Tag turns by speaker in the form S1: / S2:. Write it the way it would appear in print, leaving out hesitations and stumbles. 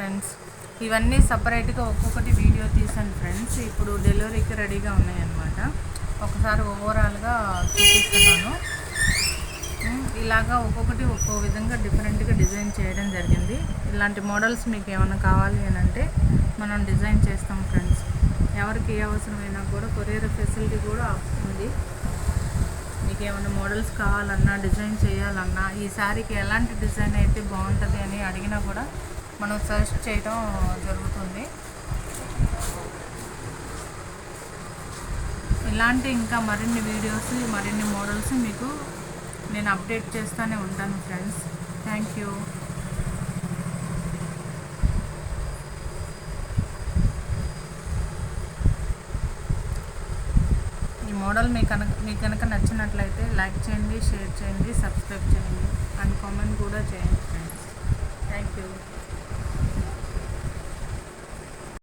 S1: Friends. ఇవన్నీ సపరేట్గా ఒక్కొక్కటి వీడియో తీసాను ఫ్రెండ్స్. ఇప్పుడు డెలివరీకి రెడీగా ఉన్నాయన్నమాట. ఒకసారి ఓవరాల్గా చూపిస్తున్నాను. ఇలాగా ఒక్కొక్కటి ఒక్కో విధంగా డిఫరెంట్గా డిజైన్ చేయడం జరిగింది. ఇలాంటి మోడల్స్ మీకు ఏమైనా కావాలి అని అంటే మనం డిజైన్ చేస్తాం ఫ్రెండ్స్. ఎవరికి ఏ అవసరమైనా కూడా కొరియర్ ఫెసిలిటీ కూడా ఉంది. మీకు ఏమైనా మోడల్స్ కావాలన్నా, డిజైన్ చేయాలన్నా, ఈ శారీకి ఎలాంటి డిజైన్ అయితే బాగుంటుంది అని అడిగినా కూడా మనం సర్చ్ చేయడం జరుగుతుంది. ఇలాంటి ఇంకా మరిన్ని వీడియోస్, మరిన్ని మోడల్స్ మీకు నేను అప్డేట్ చేస్తూనే ఉంటాను ఫ్రెండ్స్. Thank you. ఈ మోడల్ మీకు కనుక నచ్చినట్లయితే లైక్ చేయండి, షేర్ చేయండి, సబ్స్క్రైబ్ చేయండి అండ్ కామెంట్ కూడా చేయండి ఫ్రెండ్స్. Thank you.